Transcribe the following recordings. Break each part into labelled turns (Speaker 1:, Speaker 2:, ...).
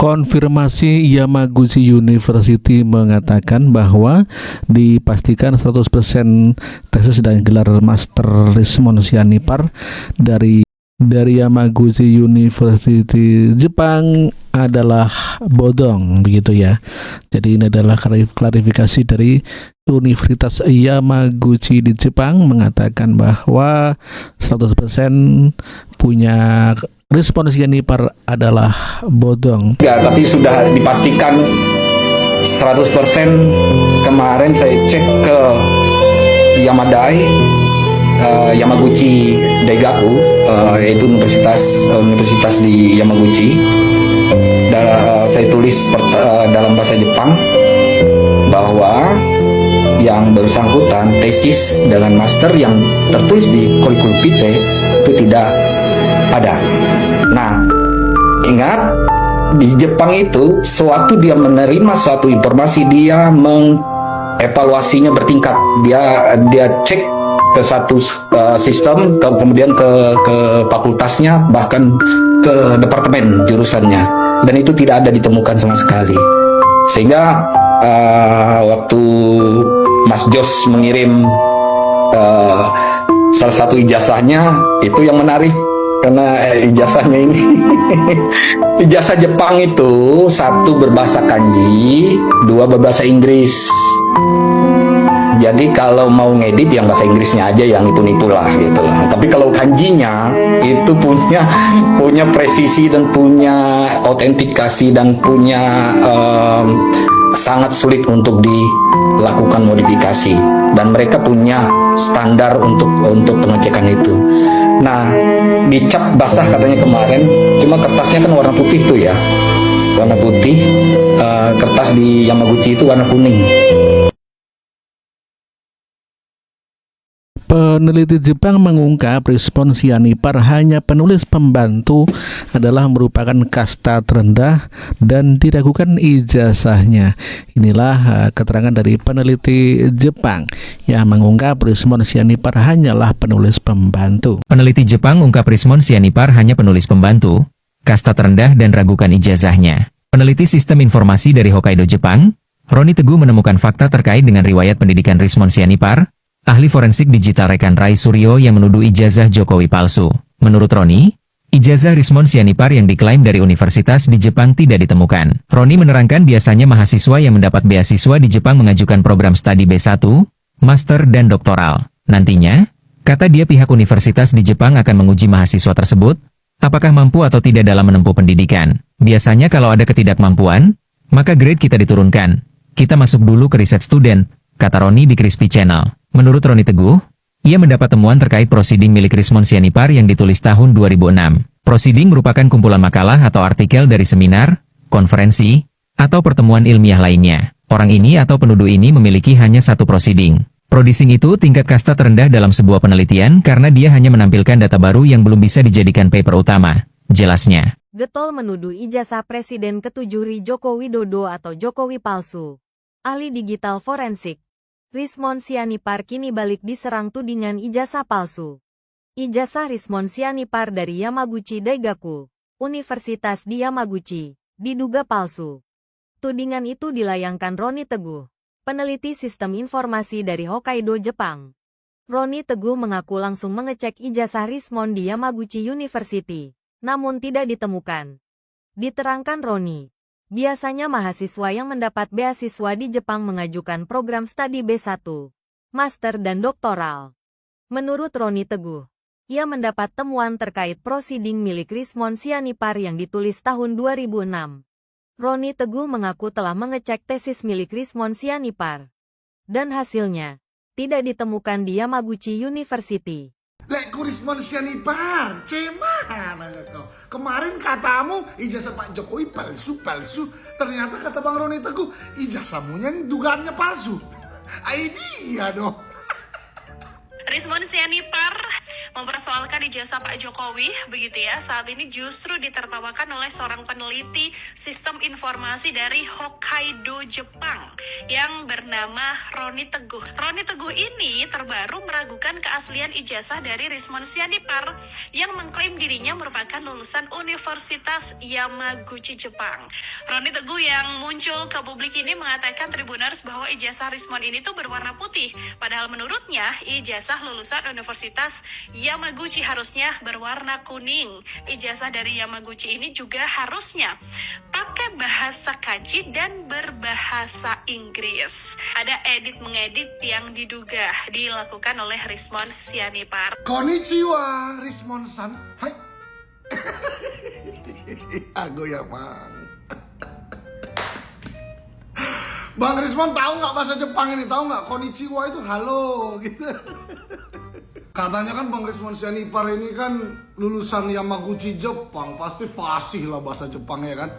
Speaker 1: Konfirmasi Yamaguchi University mengatakan bahwa dipastikan 100% tesis dan gelar Master Rismon Sianipar dari Yamaguchi University Jepang adalah bodong, begitu ya. Jadi ini adalah klarifikasi dari Universitas Yamaguchi di Jepang mengatakan bahwa 100% punya Rismon Sianipar adalah bodong.
Speaker 2: Ya, tapi sudah dipastikan 100%. Kemarin saya cek ke Yamaguchi Daigaku, yaitu universitas di Yamaguchi. Saya tulis dalam bahasa Jepang bahwa yang bersangkutan tesis dengan master yang tertulis di kurikulum vitae itu tidak ada. Nah, ingat, di Jepang itu suatu dia menerima suatu informasi, dia mengevaluasinya bertingkat. Dia cek ke satu sistem, kemudian ke fakultasnya, bahkan ke departemen jurusannya, dan itu tidak ada ditemukan sama sekali. Sehingga waktu Mas Jos mengirim salah satu ijazahnya, itu yang menarik. Karena ijazahnya ini ijazah Jepang itu 1 berbahasa kanji, 2 berbahasa Inggris. Jadi kalau mau ngedit yang bahasa Inggrisnya aja yang nipu-nipu lah gitu lah. Tapi kalau kanjinya itu punya presisi dan punya autentikasi dan punya sangat sulit untuk dilakukan modifikasi, dan mereka punya standar untuk pengecekan itu. Nah, dicap basah katanya kemarin, cuma kertasnya kan warna putih tuh ya, warna putih. Kertas di Yamaguchi itu warna kuning.
Speaker 1: Peneliti Jepang mengungkap Rismon Sianipar hanya penulis pembantu adalah merupakan kasta terendah dan diragukan ijazahnya. Inilah keterangan dari peneliti Jepang yang mengungkap Rismon Sianipar hanyalah penulis pembantu.
Speaker 3: Peneliti Jepang ungkap Rismon Sianipar hanya penulis pembantu, kasta terendah dan ragukan ijazahnya. Peneliti Sistem Informasi dari Hokkaido, Jepang, Roni Teguh menemukan fakta terkait dengan riwayat pendidikan Rismon Sianipar, ahli forensik digital rekan Rai Suryo yang menuduh ijazah Jokowi palsu. Menurut Roni, ijazah Rismon Sianipar yang diklaim dari universitas di Jepang tidak ditemukan. Roni menerangkan biasanya mahasiswa yang mendapat beasiswa di Jepang mengajukan program studi B1, master dan doktoral. Nantinya, kata dia pihak universitas di Jepang akan menguji mahasiswa tersebut, apakah mampu atau tidak dalam menempuh pendidikan. Biasanya kalau ada ketidakmampuan, maka grade kita diturunkan. Kita masuk dulu ke riset student, kata Roni di Crispy Channel. Menurut Roni Teguh, ia mendapat temuan terkait proceeding milik Rismon Sianipar yang ditulis tahun 2006. Proceeding merupakan kumpulan makalah atau artikel dari seminar, konferensi, atau pertemuan ilmiah lainnya. Orang ini atau penuduh ini memiliki hanya 1 proceeding. Prodising itu tingkat kasta terendah dalam sebuah penelitian karena dia hanya menampilkan data baru yang belum bisa dijadikan paper utama. Jelasnya.
Speaker 4: Getol menuduh ijazah Presiden ke-7 Joko Widodo atau Jokowi palsu. Ahli digital forensik Rismon Sianipar kini balik diserang tudingan ijazah palsu. Ijazah Rismon Sianipar dari Yamaguchi Daigaku, Universitas di Yamaguchi, diduga palsu. Tudingan itu dilayangkan Roni Teguh, peneliti sistem informasi dari Hokkaido, Jepang. Roni Teguh mengaku langsung mengecek ijazah Rismon di Yamaguchi University, namun tidak ditemukan. Diterangkan Roni, biasanya mahasiswa yang mendapat beasiswa di Jepang mengajukan program studi B1, master dan doktoral. Menurut Roni Teguh, ia mendapat temuan terkait proceeding milik Rismon Sianipar yang ditulis tahun 2006. Roni Teguh mengaku telah mengecek tesis milik Rismon Sianipar, dan hasilnya tidak ditemukan di Yamaguchi University.
Speaker 5: Lek Rismon Sianipar, cemana kau? Kemarin katamu ijazah Pak Jokowi palsu. Ternyata kata Bang Roni Teguh, ijazahmu yang dugaannya palsu. Idea dong.
Speaker 6: Rizmon Sianipar mempersoalkan ijazah Pak Jokowi, begitu ya. Saat ini justru ditertawakan oleh seorang peneliti sistem informasi dari Hokkaido, Jepang, yang bernama Roni Teguh. Roni Teguh ini terbaru meragukan keaslian ijazah dari Rizmon Sianipar yang mengklaim dirinya merupakan lulusan Universitas Yamaguchi, Jepang. Roni Teguh yang muncul ke publik ini mengatakan Tribuners bahwa ijazah Rizmon ini tuh berwarna putih, padahal menurutnya ijazah lulusan Universitas Yamaguchi harusnya berwarna kuning. Ijazah dari Yamaguchi ini juga harusnya pakai bahasa kanji dan berbahasa Inggris. Ada edit-mengedit yang diduga dilakukan oleh Rizmon Sianipar.
Speaker 5: Konnichiwa, Rizmon-san. Hai. Aku ya, Bang. Bang Rizmon tahu nggak bahasa Jepang ini? Tahu nggak? Konnichiwa itu halo gitu. Katanya kan Bang Rizmon Sianipar ini kan lulusan Yamaguchi, Jepang, pasti fasih lah bahasa Jepang ya kan.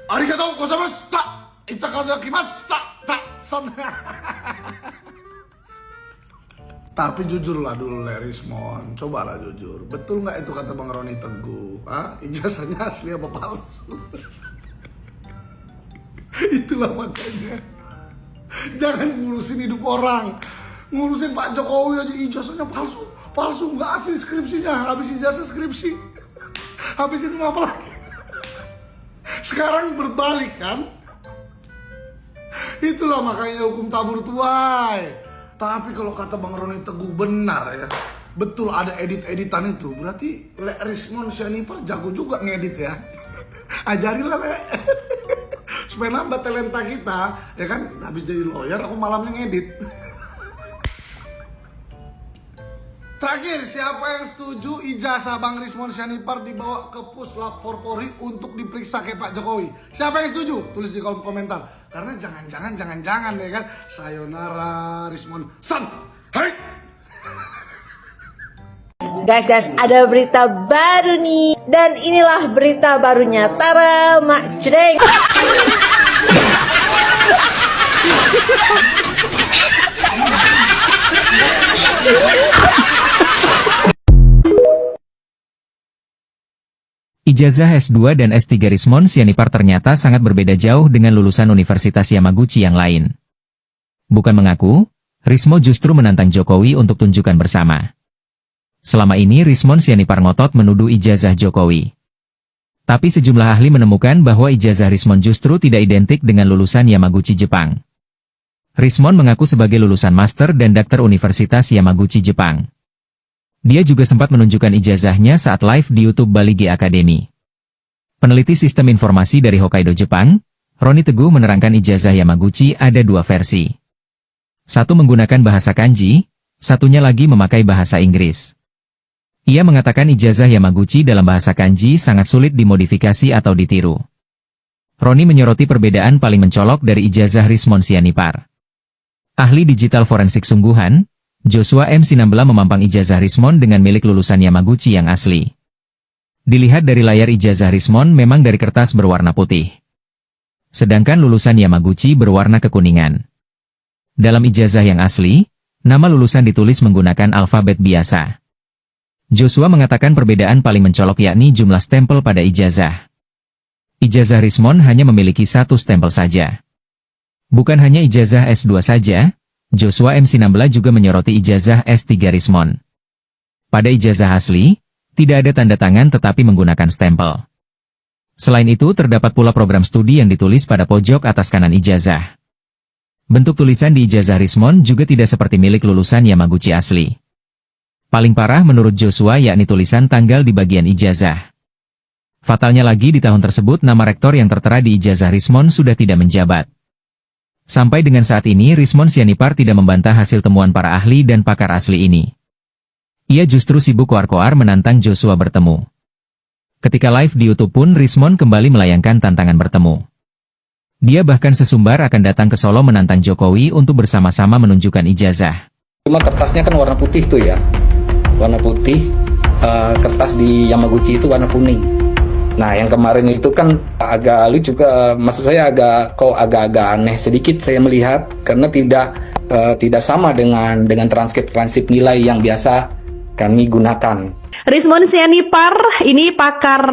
Speaker 5: Arigatou gozaimashita, itadakimasu, son. Tapi jujur lah dulu Rizmon, cobalah jujur. Betul nggak itu kata Bang Roni Teguh? Hah? Ijazahnya asli apa palsu? Itulah makanya jangan ngurusin hidup orang, ngurusin Pak Jokowi aja ijazahnya palsu nggak asli skripsinya, habis ijazah skripsi, habis itu apa lagi? Sekarang berbalik kan? Itulah makanya hukum tabur tuai. Tapi kalau kata Bang Roni Teguh benar ya, betul ada edit-editan itu, berarti Rizmon Sianipar jago juga ngedit ya. Ajarilah Le. Supaya nambah talenta kita, ya kan, habis jadi lawyer aku malamnya ngedit. Terakhir, siapa yang setuju ijazah Bang Rizmon Sianipar dibawa ke Puslap Polri untuk diperiksa kayak Pak Jokowi? Siapa yang setuju? Tulis di kolom komentar. Karena jangan ya kan, sayonara Rizmon San. Hai.
Speaker 7: Guys, ada berita baru nih. Dan inilah berita barunya. Tara, Mak Jreng.
Speaker 3: Ijazah S2 dan S3 Rizmon Sianipar ternyata sangat berbeda jauh dengan lulusan Universitas Yamaguchi yang lain. Bukan mengaku, Rizmo justru menantang Jokowi untuk tunjukkan bersama. Selama ini Rizmon Sianipar ngotot menuduh ijazah Jokowi. Tapi sejumlah ahli menemukan bahwa ijazah Rizmon justru tidak identik dengan lulusan Yamaguchi, Jepang. Rizmon mengaku sebagai lulusan master dan dokter Universitas Yamaguchi, Jepang. Dia juga sempat menunjukkan ijazahnya saat live di YouTube Bali G Academy. Peneliti sistem informasi dari Hokkaido, Jepang, Roni Teguh menerangkan ijazah Yamaguchi ada dua versi. Satu menggunakan bahasa kanji, satunya lagi memakai bahasa Inggris. Ia mengatakan ijazah Yamaguchi dalam bahasa kanji sangat sulit dimodifikasi atau ditiru. Roni menyoroti perbedaan paling mencolok dari ijazah Rizmon Sianipar. Ahli digital forensik sungguhan, Joshua M. Sinambela memampang ijazah Rizmon dengan milik lulusan Yamaguchi yang asli. Dilihat dari layar ijazah Rizmon memang dari kertas berwarna putih. Sedangkan lulusan Yamaguchi berwarna kekuningan. Dalam ijazah yang asli, nama lulusan ditulis menggunakan alfabet biasa. Joshua mengatakan perbedaan paling mencolok yakni jumlah stempel pada ijazah. Ijazah Rizmon hanya memiliki satu stempel saja. Bukan hanya ijazah S2 saja, Joshua M. Sinambela juga menyoroti ijazah S3 Rizmon. Pada ijazah asli, tidak ada tanda tangan tetapi menggunakan stempel. Selain itu terdapat pula program studi yang ditulis pada pojok atas kanan ijazah. Bentuk tulisan di ijazah Rizmon juga tidak seperti milik lulusan Yamaguchi asli. Paling parah menurut Joshua yakni tulisan tanggal di bagian ijazah. Fatalnya lagi di tahun tersebut nama rektor yang tertera di ijazah Rizmon sudah tidak menjabat. Sampai dengan saat ini Rizmon Sianipar tidak membantah hasil temuan para ahli dan pakar asli ini. Ia justru sibuk koar-koar menantang Joshua bertemu. Ketika live di YouTube pun Rizmon kembali melayangkan tantangan bertemu. Dia bahkan sesumbar akan datang ke Solo menantang Jokowi untuk bersama-sama menunjukkan ijazah.
Speaker 2: Cuma kertasnya kan warna putih tuh ya. Warna putih, kertas di Yamaguchi itu warna kuning. Nah, yang kemarin itu kan agak lucu juga, maksud saya agak-agak aneh sedikit saya melihat karena tidak tidak sama dengan transkrip nilai yang biasa kami gunakan.
Speaker 6: Rismon Sianipar ini pakar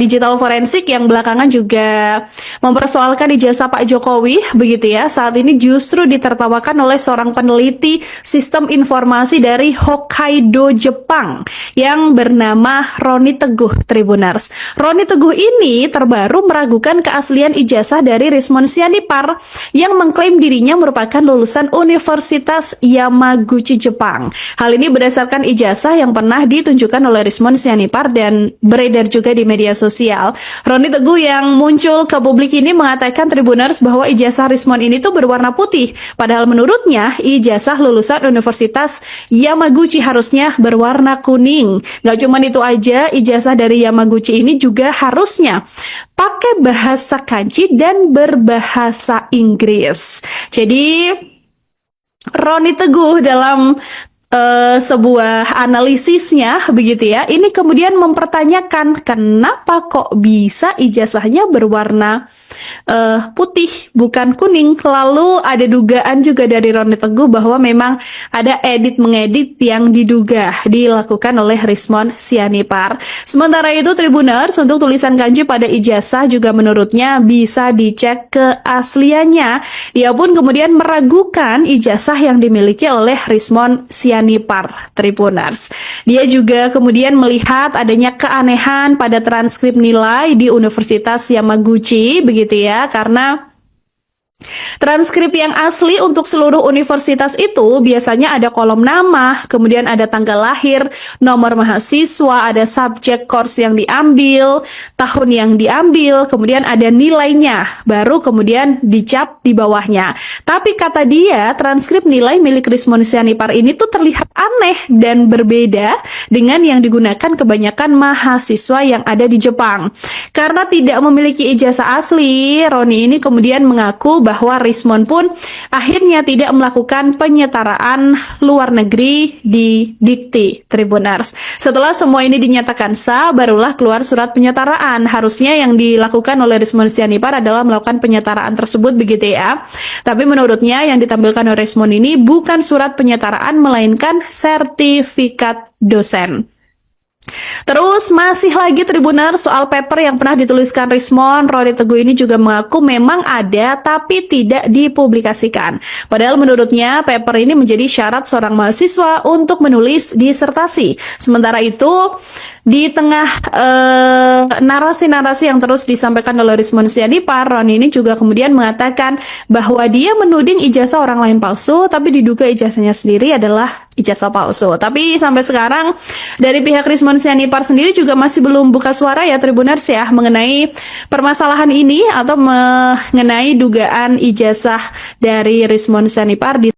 Speaker 6: digital forensik yang belakangan juga mempersoalkan ijazah Pak Jokowi, begitu ya. Saat ini justru ditertawakan oleh seorang peneliti sistem informasi dari Hokkaido, Jepang yang bernama Roni Teguh, Tribuners. Roni Teguh ini terbaru meragukan keaslian ijazah dari Rismon Sianipar yang mengklaim dirinya merupakan lulusan Universitas Yamaguchi, Jepang. Hal ini berdasarkan ijazah yang pernah ditunjukkan oleh Rismon Sianipar dan beredar juga di media sosial. Roni Teguh yang muncul ke publik ini mengatakan, Tribuners, bahwa ijazah Rismon ini tuh berwarna putih. Padahal menurutnya ijazah lulusan Universitas Yamaguchi harusnya berwarna kuning. Gak cuma itu aja, ijazah dari Yamaguchi ini juga harusnya pakai bahasa kanji dan berbahasa Inggris. Jadi Roni Teguh dalam sebuah analisisnya, begitu ya, ini kemudian mempertanyakan kenapa kok bisa ijazahnya berwarna putih bukan kuning. Lalu ada dugaan juga dari Roni Teguh bahwa memang ada edit-mengedit yang diduga dilakukan oleh Rismon Sianipar. Sementara itu, Tribuners, untuk tulisan kanji pada ijazah juga menurutnya bisa dicek keasliannya. Dia pun kemudian meragukan ijazah yang dimiliki oleh Rismon Sianipar, Tribuners. Dia juga kemudian melihat adanya keanehan pada transkrip nilai di Universitas Yamaguchi, begitu ya, karena transkrip yang asli untuk seluruh universitas itu biasanya ada kolom nama, kemudian ada tanggal lahir, nomor mahasiswa, ada subjek course yang diambil, tahun yang diambil, kemudian ada nilainya, baru kemudian dicap di bawahnya. Tapi kata dia, transkrip nilai milik Rismon Sianipar ini tuh terlihat aneh dan berbeda dengan yang digunakan kebanyakan mahasiswa yang ada di Jepang. Karena tidak memiliki ijazah asli, Roni ini kemudian mengaku bahwa Rismon pun akhirnya tidak melakukan penyetaraan luar negeri di dikti, Tribuners. Setelah semua ini dinyatakan sah, barulah keluar surat penyetaraan. Harusnya yang dilakukan oleh Rismon Sianipar adalah melakukan penyetaraan tersebut, begitu ya. Tapi menurutnya yang ditampilkan oleh Rismon ini bukan surat penyetaraan, melainkan sertifikat dosen. Terus masih lagi, Tribuners, soal paper yang pernah dituliskan Rismon. Roni Teguh ini juga mengaku memang ada tapi tidak dipublikasikan. Padahal menurutnya paper ini menjadi syarat seorang mahasiswa untuk menulis disertasi. Sementara itu, di tengah narasi-narasi yang terus disampaikan oleh Rismon Sianipar, Roni ini juga kemudian mengatakan bahwa dia menuding ijazah orang lain palsu, tapi diduga ijazahnya sendiri adalah ijazah palsu. Tapi sampai sekarang dari pihak Rismon Sianipar sendiri juga masih belum buka suara ya, Tribuners ya, mengenai permasalahan ini atau mengenai dugaan ijazah dari Rismon Sianipar di